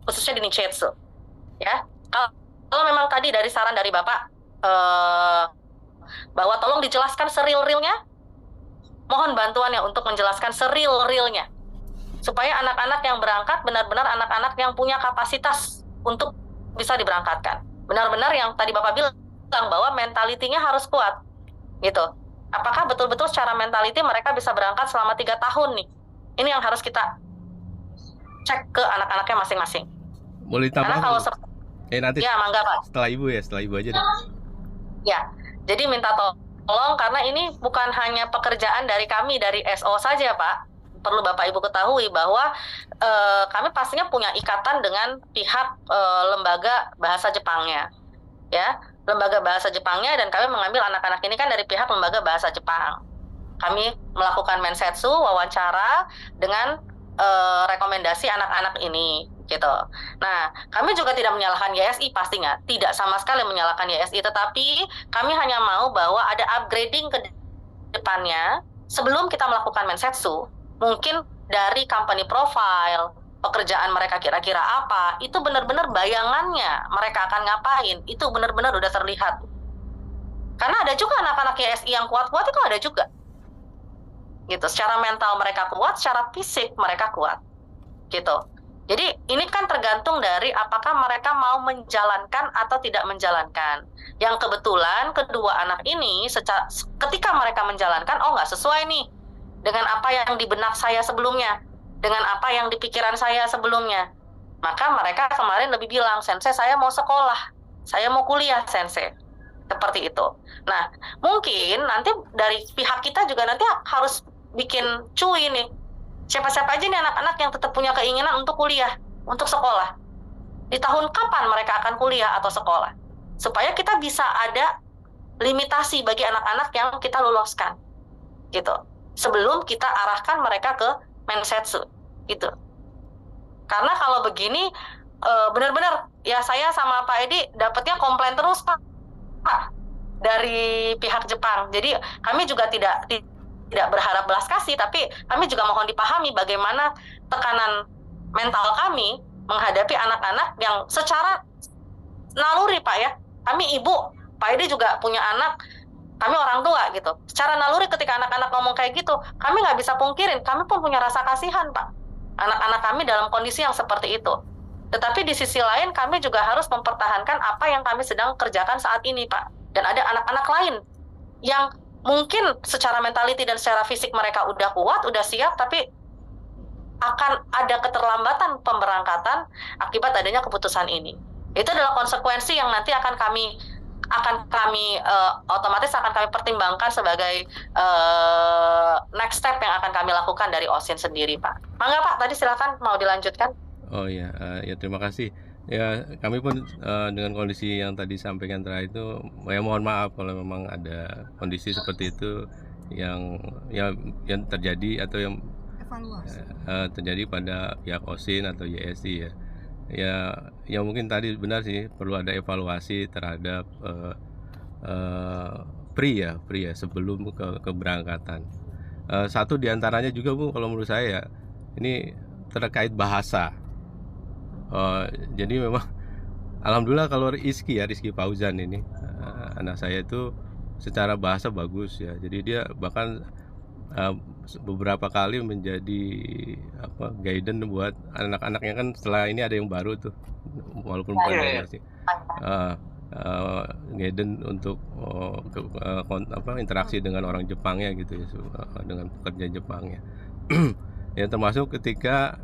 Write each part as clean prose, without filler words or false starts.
khususnya di Nichietsu. Ya, kalau memang tadi dari saran dari Bapak eh, bahwa tolong dijelaskan seril-rilnya, mohon bantuannya untuk menjelaskan seril-rilnya supaya anak-anak yang berangkat benar-benar anak-anak yang punya kapasitas untuk bisa diberangkatkan. Benar-benar yang tadi Bapak bilang bahwa mentalitinya harus kuat, gitu. Apakah betul-betul secara mentality mereka bisa berangkat selama 3 tahun nih? Ini yang harus kita cek ke anak-anaknya masing-masing. Boleh Karena ditambahkan? kalau Nanti ya mangga Pak. setelah ibu aja deh. Ya, jadi minta tolong karena ini bukan hanya pekerjaan dari kami dari SO saja Pak. Perlu Bapak Ibu ketahui bahwa kami pastinya punya ikatan dengan pihak lembaga bahasa Jepangnya, ya, lembaga bahasa Jepangnya, dan kami mengambil anak-anak ini kan dari pihak lembaga bahasa Jepang. Kami melakukan mensetsu, wawancara dengan rekomendasi anak-anak ini, gitu. Nah, kami juga tidak menyalahkan YSI pastinya, tidak sama sekali menyalahkan YSI, tetapi kami hanya mau bahwa ada upgrading ke depannya sebelum kita melakukan mensetsu, mungkin dari company profile, pekerjaan mereka kira-kira apa, itu benar-benar bayangannya mereka akan ngapain, itu benar-benar udah terlihat. Karena ada juga anak-anak YSI yang kuat-kuat itu ada juga. Gitu, secara mental mereka kuat, secara fisik mereka kuat. Gitu. Jadi ini kan tergantung dari apakah mereka mau menjalankan atau tidak menjalankan. Yang kebetulan kedua anak ini ketika mereka menjalankan, oh nggak sesuai nih dengan apa yang di benak saya sebelumnya, dengan apa yang di pikiran saya sebelumnya. Maka mereka kemarin lebih bilang, Sensei saya mau sekolah, saya mau kuliah Sensei. Seperti itu. Nah, mungkin nanti dari pihak kita juga nanti harus bikin cuy nih. Siapa-siapa aja nih anak-anak yang tetap punya keinginan untuk kuliah, untuk sekolah. Di tahun kapan mereka akan kuliah atau sekolah? Supaya kita bisa ada limitasi bagi anak-anak yang kita loloskan. Gitu. Sebelum kita arahkan mereka ke mensetsu. Gitu. Karena kalau begini, benar-benar, ya saya sama Pak Edi dapatnya komplain terus, Pak, dari pihak Jepang. Jadi kami juga tidak berharap belas kasih, tapi kami juga mohon dipahami bagaimana tekanan mental kami menghadapi anak-anak yang secara naluri Pak ya. Kami ibu, Pak Edi juga punya anak, kami orang tua gitu. Secara naluri ketika anak-anak ngomong kayak gitu, kami nggak bisa pungkirin, kami pun punya rasa kasihan Pak. Anak-anak kami dalam kondisi yang seperti itu. Tetapi di sisi lain kami juga harus mempertahankan apa yang kami sedang kerjakan saat ini Pak. Dan ada anak-anak lain yang mungkin secara mentality dan secara fisik mereka udah kuat, udah siap, tapi akan ada keterlambatan pemberangkatan akibat adanya keputusan ini. Itu adalah konsekuensi yang nanti akan kami otomatis akan kami pertimbangkan sebagai next step yang akan kami lakukan dari OSIN sendiri, Pak. Mangga Pak, tadi silakan mau dilanjutkan. Oh ya, ya terima kasih. Ya kami pun dengan kondisi yang tadi sampaikan terakhir itu, ya mohon maaf kalau memang ada kondisi seperti itu yang terjadi atau yang terjadi pada pihak OSIN atau YSI ya. Ya mungkin tadi benar sih, perlu ada evaluasi terhadap pri ya sebelum keberangkatan. Satu diantaranya juga Bu, kalau menurut saya ini terkait bahasa. Jadi memang alhamdulillah kalau Rizky Fauzan ini anak saya itu secara bahasa bagus ya. Jadi dia bahkan beberapa kali menjadi guidance buat anak-anaknya, kan setelah ini ada yang baru tuh, walaupun bukan sih guidance untuk interaksi dengan orang Jepangnya gitu ya, dengan pekerja Jepangnya. Ya termasuk ketika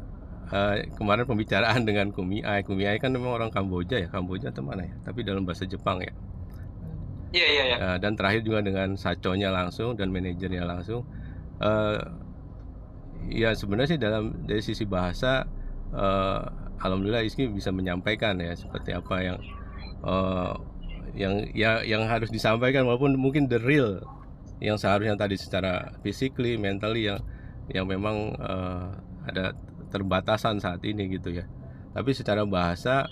kemarin pembicaraan dengan Kumiai kan memang orang Kamboja atau mana ya, tapi dalam bahasa Jepang ya. Iya. Dan terakhir juga dengan Saconya langsung dan manajernya langsung. Ya sebenarnya sih dari sisi bahasa alhamdulillah Iski bisa menyampaikan ya seperti apa yang harus disampaikan, walaupun mungkin the real yang seharusnya tadi secara physically, mentally yang memang ada terbatasan saat ini gitu ya. Tapi secara bahasa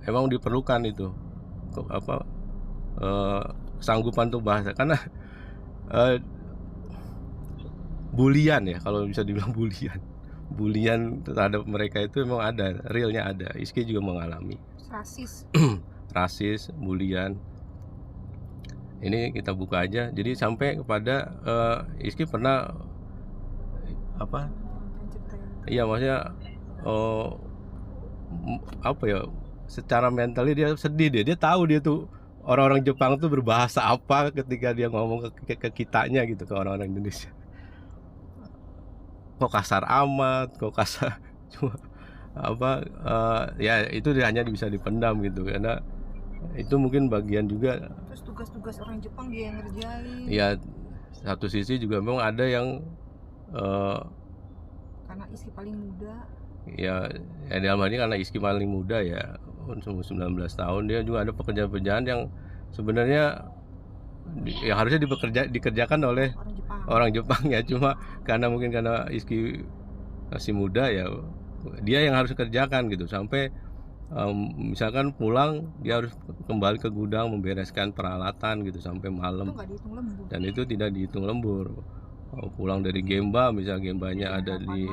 emang diperlukan itu kesanggupan untuk bahasa, karena bulian ya, kalau bisa dibilang bulian bulian terhadap mereka itu memang ada, realnya ada. Iski juga mengalami rasis, bulian. Ini kita buka aja. Jadi sampai kepada Iski pernah apa? Iya, maksudnya apa ya? Secara mentally dia sedih, dia tahu dia tuh orang-orang Jepang tuh berbahasa apa ketika dia ngomong ke kitanya gitu, ke orang-orang Indonesia. Kok kasar amat, kok kasar, cuma apa ya itu hanya bisa dipendam gitu, karena itu mungkin bagian juga. Terus tugas-tugas orang Jepang dia yang ngerjain. Ya satu sisi juga memang ada yang karena Iski paling muda. Ya dalam hal ini karena Iski paling muda ya, 19 tahun, dia juga ada pekerjaan-pekerjaan yang sebenarnya yang harusnya dikerjakan oleh orang Jepang ya, cuma karena Iski masih muda ya, dia yang harus kerjakan gitu, sampai misalkan pulang dia harus kembali ke gudang membereskan peralatan gitu sampai malam. Dan itu tidak dihitung lembur. Pulang dari Gemba, misal Gembanya ada di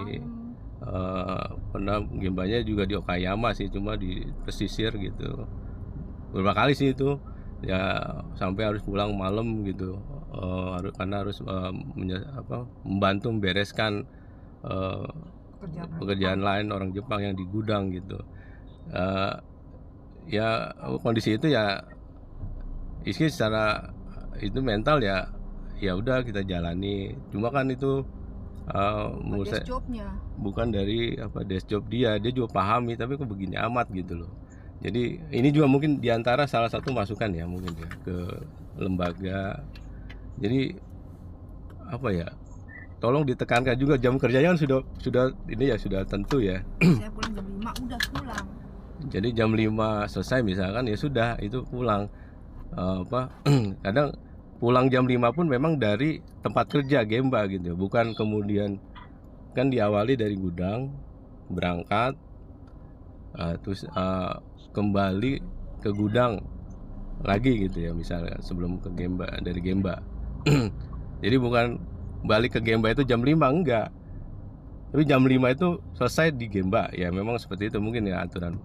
pernah Gembanya juga di Okayama sih, cuma di pesisir gitu. Beberapa kali sih itu ya, sampai harus pulang malam gitu, karena harus membantu membereskan pekerjaan lain orang Jepang yang di gudang gitu. Ya kondisi itu ya Iski secara itu mental ya udah kita jalani, cuma kan itu menurut saya bukan dari desk job dia juga pahami, tapi kok begini amat gitu loh. Jadi ini juga mungkin diantara salah satu masukan ya mungkin ya ke lembaga. Jadi apa ya, tolong ditekankan juga jam kerjanya kan sudah ini ya, sudah tentu ya. Saya pulang jam 5 udah pulang. Jadi jam 5 selesai misalkan ya sudah itu pulang. Kadang pulang jam 5 pun memang dari tempat kerja Gemba gitu, bukan kemudian kan diawali dari gudang, berangkat terus kembali ke gudang lagi gitu ya, misalnya sebelum ke Gemba, dari Gemba. Jadi bukan balik ke Gemba itu jam 5, enggak, tapi jam 5 itu selesai di Gemba ya, memang seperti itu mungkin ya aturan.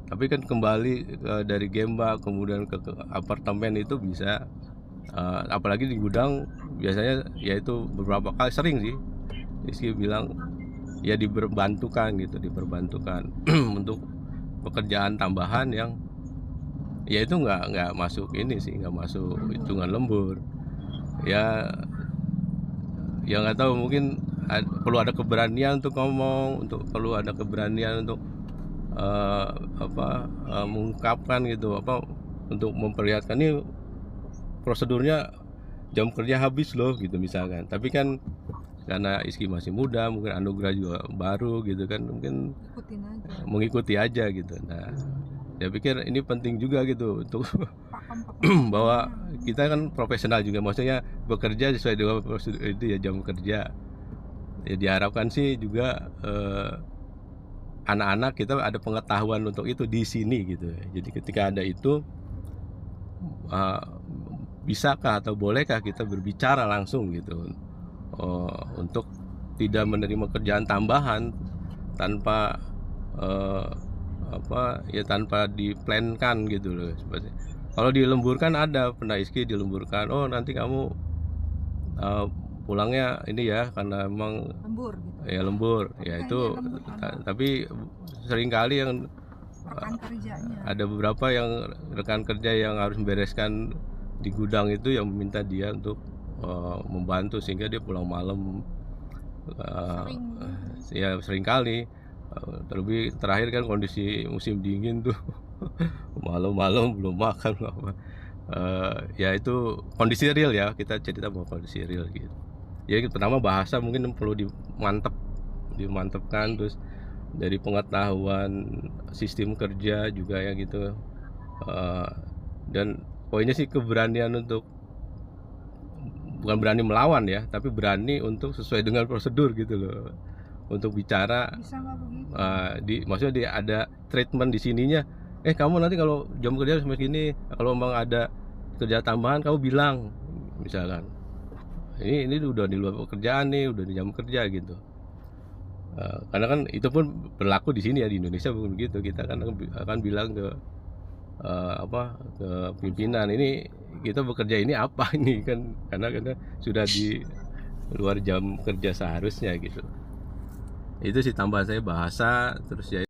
Tapi kan kembali dari Gemba kemudian ke apartemen itu bisa, apalagi di gudang biasanya yaitu beberapa kali, sering sih Rizky bilang ya diperbantukan untuk pekerjaan tambahan yang ya itu nggak masuk ini sih, nggak masuk hitungan lembur ya. Ya nggak tahu, mungkin perlu ada keberanian untuk ngomong, perlu ada keberanian untuk mengungkapkan gitu, untuk memperlihatkan ini prosedurnya jam kerja habis loh gitu misalkan. Tapi kan karena Iski masih muda, mungkin Anugrah juga baru gitu kan, mungkin mengikuti aja gitu. Nah, saya pikir ini penting juga gitu untuk bahwa kita kan profesional juga, maksudnya bekerja sesuai dengan prosedur itu ya, jam kerja. Ya diharapkan sih juga anak-anak kita ada pengetahuan untuk itu di sini gitu. Jadi ketika ada itu, bisakah atau bolehkah kita berbicara langsung gitu, untuk tidak menerima kerjaan tambahan tanpa tanpa diplankan gitu loh. Seperti kalau dilemburkan, ada pernah Iski dilemburkan, oh nanti kamu pulangnya ini ya, karena memang lembur gitu. Ya lembur ya itu tapi seringkali yang ada beberapa yang rekan kerja yang harus membereskan di gudang itu yang meminta dia untuk membantu sehingga dia pulang malam. Ya seringkali, terlebih terakhir kan kondisi musim dingin tuh malam-malam belum makan apa. Ya itu kondisi real ya, kita cerita bahwa kondisi real gitu. Jadi pertama bahasa mungkin perlu dimantapkan, terus dari pengetahuan sistem kerja juga ya gitu. Dan poinnya sih keberanian untuk, bukan berani melawan ya, tapi berani untuk sesuai dengan prosedur gitu loh, untuk bicara. Maksudnya ada treatment di sininya. Kamu nanti kalau jam kerja sampai gini, kalau memang ada kerja tambahan kamu bilang misalkan. Ini udah di luar pekerjaan nih, udah di jam kerja gitu. Karena kan itu pun berlaku di sini ya, di Indonesia bukan begitu. Kita kan akan bilang ke ke pimpinan, ini kita bekerja ini apa ini kan, karena sudah di luar jam kerja seharusnya gitu. Itu sih tambahan saya, bahasa terus ya